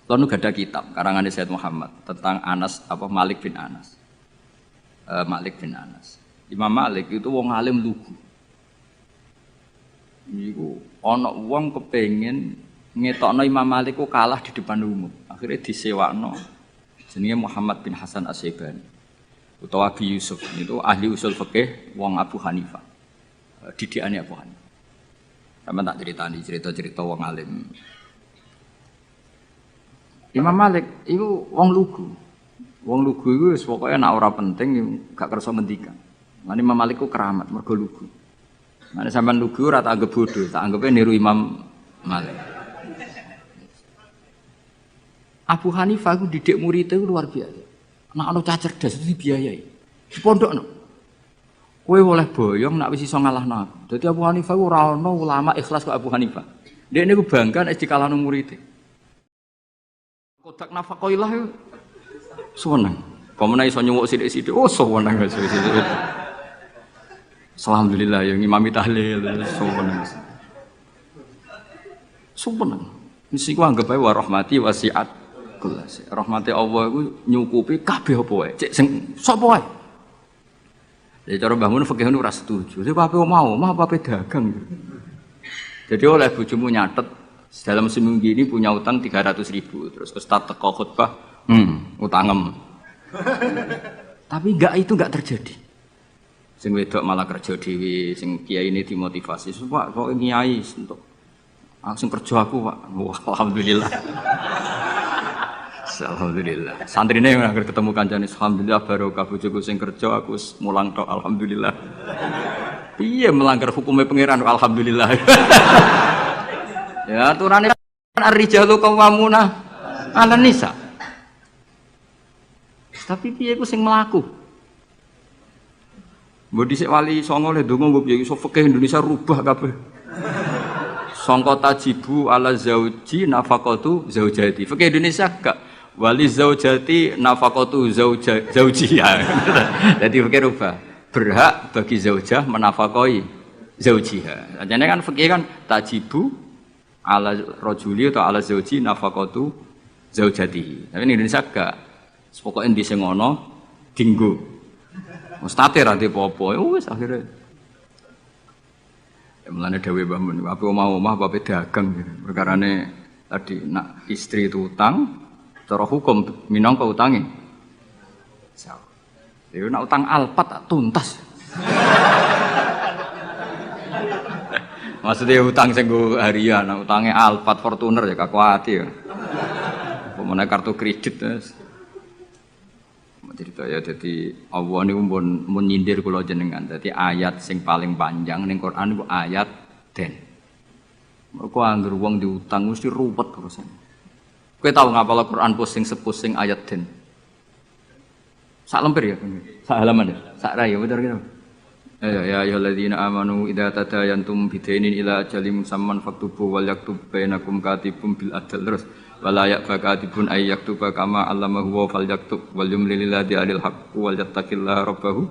Lalu gak ada kitab karangan Sayyid Muhammad tentang Anas Malik bin Anas. Malik bin Anas. Imam Malik itu wong alim lugu. Niku ana wong kepengin ngetokno Imam Malik ku kalah di depan umum. Akhirnya disewakno. Jenenge Muhammad bin Hasan As-Syaibani. Utawa Abi Yusuf itu ahli usul fikih wong Abu Hanifah. Didikane Abu Hanifah. Sama tak ceritani cerita-cerita wong alim. Imam Malik itu wong lugu. Wong lugu itu pokoknya nak ora penting gak kersa ngendikan. Lan Imam Malik ku keramat mergo lugu. Nek sampean lugu ora tak anggap bodoh, tak anggape niru Imam Malik. Abu Hanifah ku didik muridé luar biasa. Nek ana cah cerdas itu dibiayai. Di pondokno. Kowe oleh boyong nak wis iso ngalahno aku. Dadi Abu Hanifah ku ora ana ulama ikhlas kok Abu Hanifah. Dekne ku bangga nek dikalahno muridé. Kodak nafaqoilah itu seneng. Pemene iso nyuwuk sithik-sithik. Oh, seneng wis. Alhamdulillah yang ngimami tahlil seneng. Seneng. Mesti ku anggap ae wa rahmati wasiat kullasi. Rahmati Allah iku nyukupi kabeh apa wae. Cek sing sapa wae. Jadi cara Mbah Mun fikih ora setuju. Jadi apa mau apa dagang. Jadi oleh bojomu nyatet dalam seminggu ini punya utang 300.000. Terus Ustaz teko khutbah, utangem. Tapi itu enggak terjadi. Sing wedok malah kerja dhewe, sing kiai ini dimotivasi. Pak, kok kiai untuk langsung kerja aku, Pak. Wah, alhamdulillah. Alhamdulillah. Santrine yang akhir ketemu kancane, alhamdulillah barokah bojoku sing kerja aku mulang tok alhamdulillah. Piye melanggar hukumnya pangeran alhamdulillah. Ya aturane ar-rijalu qawwamuna 'alan nisa. Tapi piye ku sing mlaku? Mbok dhisik wali songo le ndonga mbok piye iso fikih Indonesia rubah kabeh. Sangka tajibu ala zauji nafaqatu zaujati. Fikih Indonesia gak wali zaujati nafaqatu zaujiha. Jadi fikih rubah. Berhak bagi zaujah menafakoi zaujiha. Jadi kan fikih kan tajibu ala rajuli atau ala zauji nafaqatu zaujatihi. Tapi in Indonesia gak. Pokoke endi sing ana dinggo. Mustate ra apa-apa. Wis akhire. Mulane dawuh Mbah Mun, apa mau omah apa dagang. Perkarane tadi nak istri itu utang, cara hukum minangka utange. Jadi nak utang alpat tak tuntas. Maksudnya utang sing go harian, utangnya Alphard Fortuner ya kakuati ya. Pemene kartu kredit terus. Cerita ya jadi Allah niku mun nyindir kula jenengan. Dadi ayat sing paling panjang ning Quran iku ayat den. Mergo anggere wong diutang mesti ruwet urusan. Kowe tau ngapal Quran pusing sepusing ayat den. Sak lemper ya, sak halaman ya, sak rai ya bener gitu. Ya ayyuhalladzina amanu idza tadayantum bidainin ila ajalin musamman faktubu wal yaktub bainakum katibun bil adl terus wala ya'fakatibun ay yaktuba kama allamahu wa fal yaktub wal yumlil ladzi alil haqq wal yattaqillaha rabbahu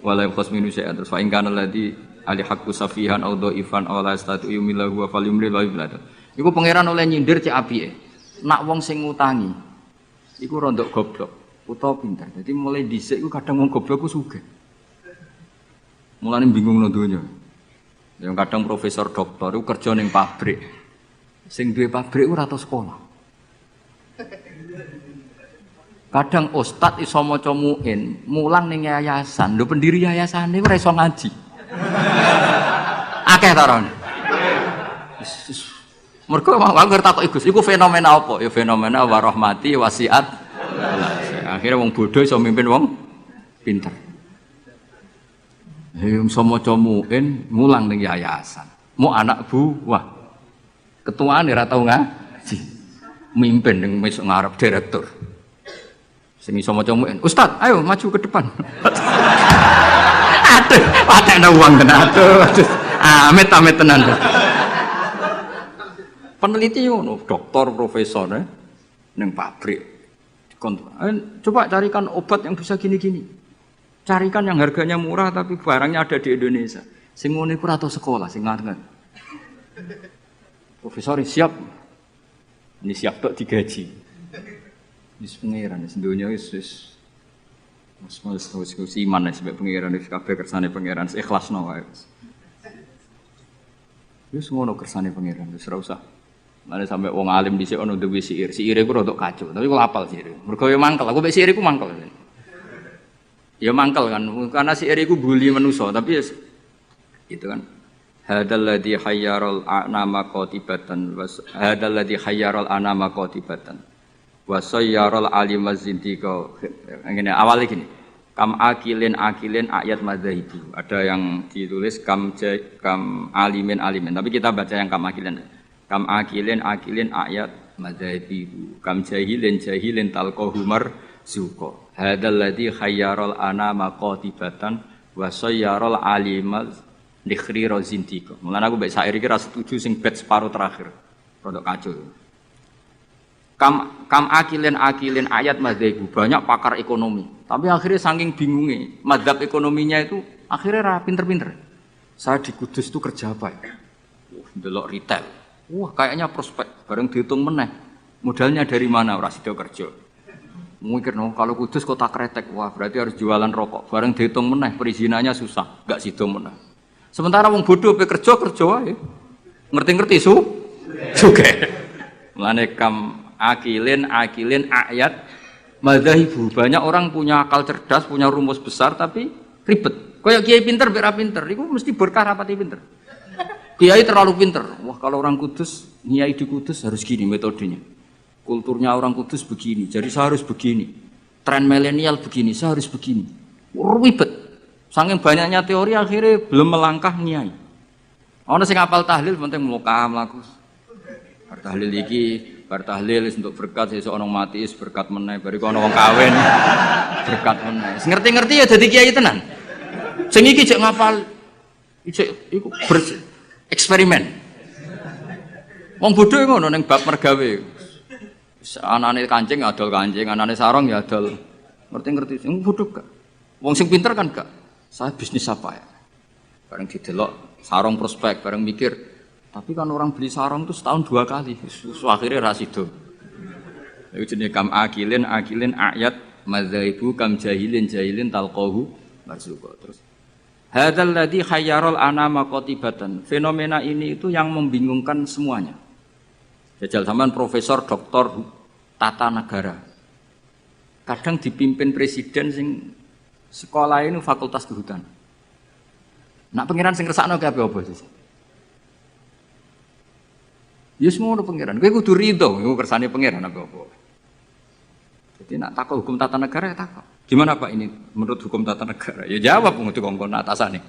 wala yaqas minu syai'an terus fa in kana ladzi ali haqqu safihan aw dhaifan aw la yastatu yumillahu wa fal yumlil wa yumlil. Iku pangeran oleh nyindir cek apike. Nak wong sing ngutangi iku rondok goblok utawa pinter. Dadi mulai dhisik iku kadang wong goblok ku sugih. Mulane bingung nang donya. Yang kadang profesor doktor iku kerja ning pabrik. Sing duwe pabrik ora tau sekolah. Kadang ustad iso maca muin, mulang ning yayasan. Lho pendiri yayasane ora iso ngaji. Akeh ta ora. Mergo aku takoki Gus, iku fenomena apa? Ya fenomena warahmati wasiat. Akhirnya wong bodoh iso mimpin wong pinter. Iso maca muin, mulang ning yayasan. Mu anak buah. Ketuaan ora tau ngaji. Mimpin ning wis ngarep direktur. Sing iso maca muin, Ustaz, ayo maju ke depan. Aduh, patene wong tenan. Aduh. Amit-amit tenan. Peneliti ngono, doktor, profesor ning pabrik. Coba carikan obat yang bisa gini-gini. Carikan yang harganya murah tapi barangnya ada di Indonesia. Sing ngono iku ora tau sekolah, sing ngarep. Profesor siap. Ini siap tok digaji. Wis pangeran wis donya wis iman wis mbek pangeran wis kabeh kersane pangeran ikhlasno wae. Wis ngono kersane pangeran wis ora usah. Mane sampe wong alim dhisik ono duwe siir. Siire ku rodok kacau, tapi kok apal siire. Mergo yo mangkel, aku mek siire ku mangkel. Ya mangkel kan, karena siir iku bully manusa, tapi itu kan. Hadzal ladzi hayyaral anama qatibatan was hadzal ladzi hayyaral anama qatibatan. Wa sayyaral alim wazintika. Ngene awale gini. Kam akilin ayat madzhabi. Ada yang ditulis kam alimin, tapi kita baca yang kam akilin. Kam akilin ayat madzhabi. Kam jahilin talqahu marzuqa. Hadzal ladzi khayyaral anama qatibatan wa sayyaral alima likhri zintika. Mulane aku mbek sair iki ra setuju sing bait separo terakhir. Rodok kacau. Kam akilin ayat madzhabi. Banyak pakar ekonomi. Tapi akhirnya saking bingungnya, madzhab ekonominya itu akhirnya pinter-pinter. Saya di Kudus itu kerja apa ya? Delok retail. Wah kayaknya prospek. Bareng dihitung meneh. Modalnya dari mana? Ora sida kerja. Mikir no, kalau Kudus kota kretek, wah berarti harus jualan rokok. Bareng dihitung meneh, perizinannya susah, gak sida meneh. Sementara wong bodoh pe kerja wae. Ngerti-ngerti suge. Mulane kam akilin ayat madzhabu. Banyak orang punya akal cerdas, punya rumus besar tapi ribet. Kayak kiai pinter, bera pinter, itu mesti berkah rapati pinter. Kiai terlalu pinter. Wah kalau orang Kudus, kiai di Kudus harus gini metodenya. Kulturnya orang Kudus begini, jadi saya harus begini. Tren milenial begini, saya harus begini. Ribet. Saking banyaknya teori akhirnya belum melangkah kiai. Ono sing apal tahlil penting mlokah mlaku. Tahlil iki tahlil untuk berkat sesuk ana mati berkat meneh bariku ana wong kawin berkat meneh. Ngerti-ngerti ya dadi kiai tenan. Sing iki jek ngapal iku eksperimen. Wong bodho ngono ning bab mergawe. Anane kancing adol kancing, anane sarong ya adol. Ngerti-ngerti sing bodho gak. Wong sing pinter kan gak. Saya bisnis apa ya? Bareng didelok sarong prospek, bareng mikir tapi kan orang beli sarung itu setahun 2 kali. Akhirnya rasido. Itu jenis kam akilin ayat madzhabu kam jahilin talqahu marzuqa. Terus hadzal ladzi khayyaral anama qatibatan. Fenomena ini itu yang membingungkan semuanya. Jajal sampean profesor doktor tata negara. Kadang dipimpin presiden sing sekolah ini fakultas kehutanan. Nak pengiran sing ngersakno kabeh apa sih? Ya semua udah pangeran. Kowe kudu rido, iku kersane pangeran apa-apa. Jadi nak takut hukum tata negara ya takut. Gimana Pak ini menurut hukum tata negara? Ya jawab untuk kongkon atasane.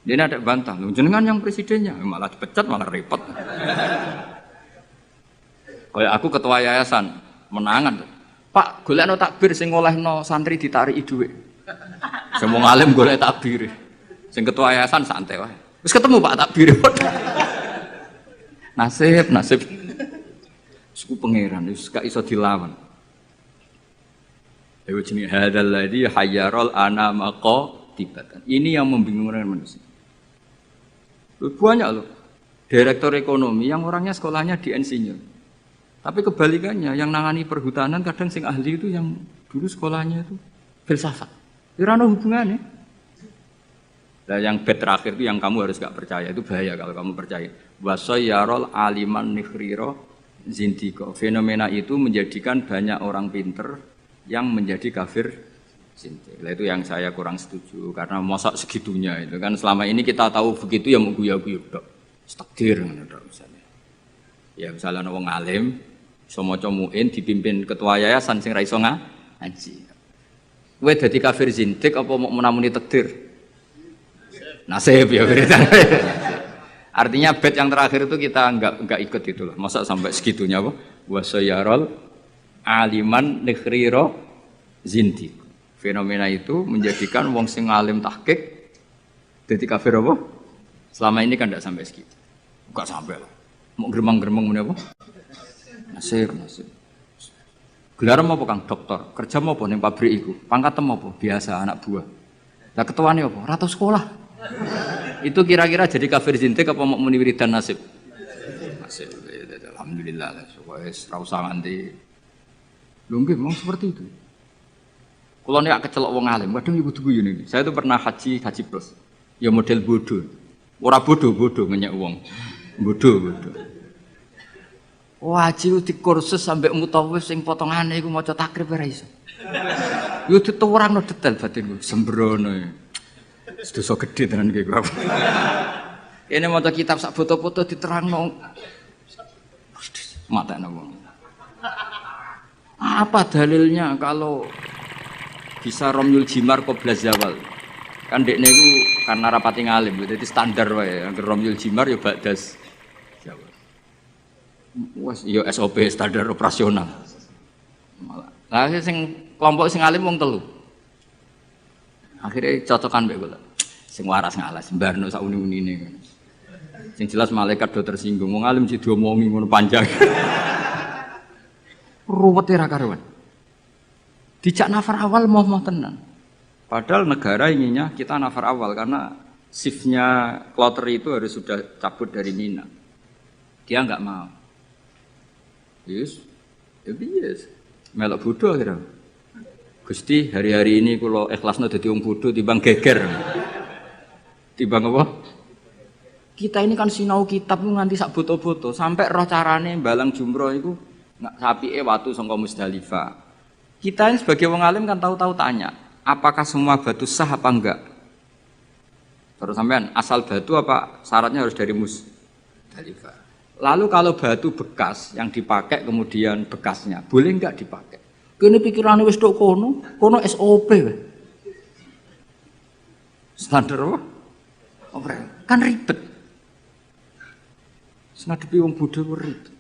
Dia ada bantah, jenengan yang presidennya malah dipecat malah repot. Kayak aku ketua yayasan menangan. Pak, golekno takbir sing ngolehno santri ditariki dhuwit. Semua alim golek takbir. Sing ketua yayasan santai wae. Wis ketemu Pak takbir. Nasib. Suku pangeran wis gak iso dilawan. Dewe jenenge hadzal ladzi hayyaral anama qatibatan. Ini yang membingungkan manusia. Banyak loh. Direktur ekonomi yang orangnya sekolahnya di insinyur. Tapi kebalikannya yang nangani perhutanan kadang sing ahli itu yang dulu sekolahnya itu filsafat. Ora ono hubungannya. Nah, yang bed terakhir itu yang kamu harus gak percaya, itu bahaya kalau kamu percaya. Wasayyarol aliman nikhriro zindiko. Fenomena itu menjadikan banyak orang pinter yang menjadi kafir zindik. Nah, itu yang saya kurang setuju karena masa segitunya itu kan selama ini kita tahu begitu ya mengguyu-guyu dok. Takdir misalnya. Ya misalnya wong alim iso maca muin dipimpin ketua yayasan sing ra iso ngaji. Kowe dadi kafir zindik apa mau menamuni takdir? Nasib ya beritanya. Artinya bed yang terakhir itu kita enggak ikut itu loh. Masa sampai segitunya apa? Wasayyarol aliman nikhriro zindi. Fenomena itu menjadikan wong sing alim tahqiq dadi kafir apa? Selama ini kan enggak sampai segitu. Enggak sampai lah. Mau geremang-geremang meneh apa? Nasib. Gelar apa Kang dokter? Kerja apa ning pabrik iku? Pangkatem apa? Biasa anak buah. Lah ketuane apa? Ratu sekolah. Itu kira-kira jadi kafir zintik apa mau muni wiridan nasib? Nasib. alhamdulillah lah. Wes ora usah nganti. Lho nggih memang seperti itu. Kalau nek kecelok wong alim, kadang iku kudu guyu niki. Saya itu pernah haji plus. Ya model bodoh. Ora bodoh ngenyek wong. Bodoh. Haji di kursus sampai mutawif sing potongane iku maca takrib ora iso. Yo dituwurangno detail batinku, sembrono. Sedoso gede tenan iki kok. Kene maca kitab sak foto-foto diterangno. Matane wong. Apa dalilnya kalau bisa Romyul Jimar qabla zawal? Kan dekne iku karena rapati ngalim, dadi standar wae. Angger Romyul Jimar ya ba'das zawal. Wes ya SOP standar operasional. Malah. Lah sing kelompok sing alim wong telu. Akhirnya cocokan mbek kula. Sing waras ngalas mbarno sak uni-unine. Sing jelas malaikat do tersinggung. Wong alim sing diomongi ngono panjang. Ruwet ra karuan. Dijak nafar awal mau tenan. Padahal negara inginnya kita nafar awal karena shiftnya kloter itu harus sudah cabut dari Mina. Dia enggak mau. Yes. Melok bodoh akhirnya. Gusti hari-hari ini kalau ikhlasnya dadi wong bodoh timbang geger. Timbang apa? Kita ini kan sinau kitab nganti sak boto-boto sampai roh carane balang jumroh itu sapike watu saka Musdalifah. Kita ini sebagai wong alim kan tahu-tahu tanya, apakah semua batu sah apa enggak? Terus sampean asal batu apa syaratnya harus dari Musdalifah. Lalu kalau batu bekas yang dipakai kemudian bekasnya, boleh enggak dipakai? Kene pikirane wis tok kono SOP wae. Standar apa? Kan ribet. Ngadepi wong bodho ribet.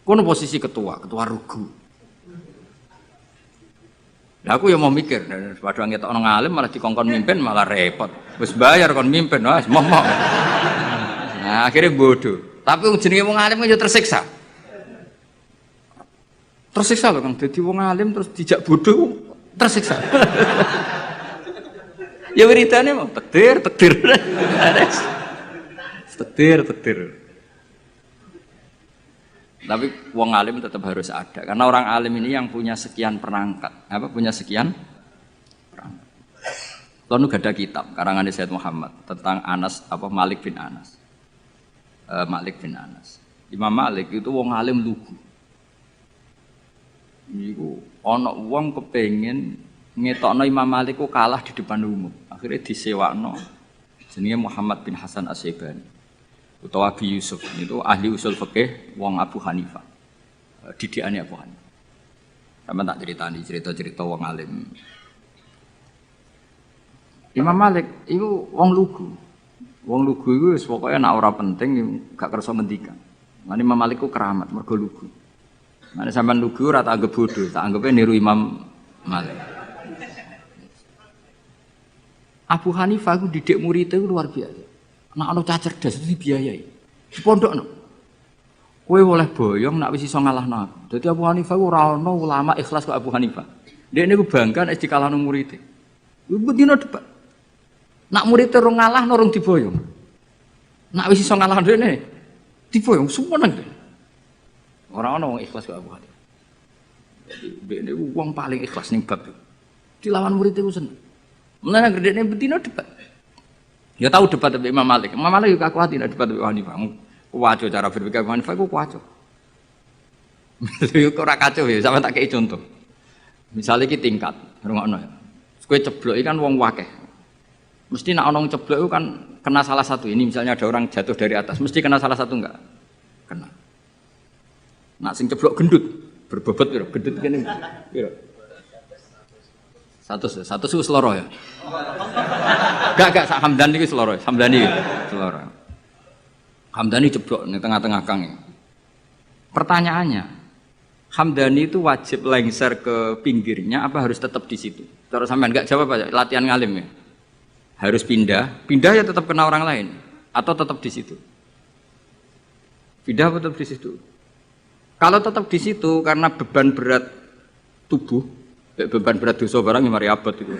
Kono posisi ketua rugu. Lah aku ya mau mikir, padahal ngetok nang alim malah dikongkon mimpin malah repot. Wis bayar kon mimpin, wis moh. Nah, akhirnya bodoh. Tapi wong jenenge wong alim ya tersiksa. Tersiksa loh Kang, dadi wong alim terus dijak bodoh tersiksa. Ya wiridane mau tektir. Tektir. Tapi wong alim tetap harus ada karena orang alim ini yang punya sekian perangkat. Punya sekian perangkat. Lalu ada kitab karangan Sayyid Muhammad tentang Malik bin Anas. Malik bin Anas. Imam Malik itu wong alim lugu. Niku ana wong kepengin ngetokno Imam Malik ku kalah di depan umum. Akhirnya disewakno jenenge Muhammad bin Hasan As-Syaibani. Utawa Abi Yusuf itu ahli usul fikih wong Abu Hanifah. Didikane Abu Hanifah. Sama tak cerita-cerita wong alim. Imam Malik itu wong lugu. Wong lugu iku wis pokoke nek ora penting gak kersa ngendikan. Lan Imam Malik ku keramat mergo lugu. Nek sampean lugu ora tak anggap bodoh, tak anggape niru Imam Malik. Abu Hanifah ku didik muridé luar biasa. Nak ana cah cerdas itu dibiayai. Di pondokno. Kowe oleh boyong nak wis iso ngalahno aku. Dadi Abu Hanifah ora ana ulama ikhlas kok Abu Hanifah. Dekne ku bangga nek dikalahno murid. Iku dina debat. Nak murid rong ngalahno rong diboyong. Nak wis iso ngalahno dekne diboyong sumeneng. Ora ana wong ikhlas kok Abu Hanifah. Jadi dekne ku wong paling ikhlas ning bab. Dilawan murid iku seneng. Mulane dekne betina debat. Ya tahu debat dengan Imam Malik. Imam Malik juga kuat tidak debat dengan Hanifah. Kuwaco cara berpikir Hanifah ku kuwaco. Lha kok ora kacau ya, sampe tak kei contoh. Misale iki tingkat, rungokno ya. Kowe ceblok kan wong wakeh. Mesti nek ana wong ceblok itu kan kena salah satu. Ini misalnya ada orang jatuh dari atas, mesti kena salah satu enggak? Kena. Nak sing ceblok gendut, berbobot piro? Gendut kene piro? Satu wis loro ya. Gak sak Hamdani iki seloro. Hamdani seloro. Hamdani jeblok ning tengah-tengah kang. Pertanyaannya, Hamdani itu wajib lengser ke pinggirnya apa harus tetap di situ? Terus sampean enggak jawab aja, latihan ngalim ya. Harus pindah ya tetap kena orang lain atau tetap di situ? Pindah tetap di situ. Kalau tetap di situ karena beban berat tubuh, beban berat dosa barang yang mari abot itu.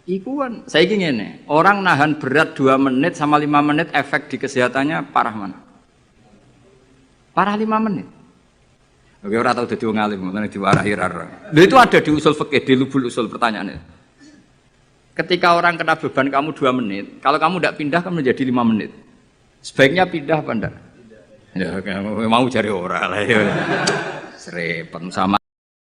Iku kan, saya ingin ngene, orang nahan berat 2 menit sama 5 menit efek di kesehatannya parah mana? Parah 5 menit. Oke, ora tau dadi wong alim, ngono diwarahi ra. Lho itu ada di usul fikih, di lubul usul pertanyaannya. Ketika orang kena beban kamu 2 menit, kalau kamu tidak pindah kan menjadi 5 menit. Sebaiknya pindah apa enggak? Ya, mau cari orang lah ya. Serempet sama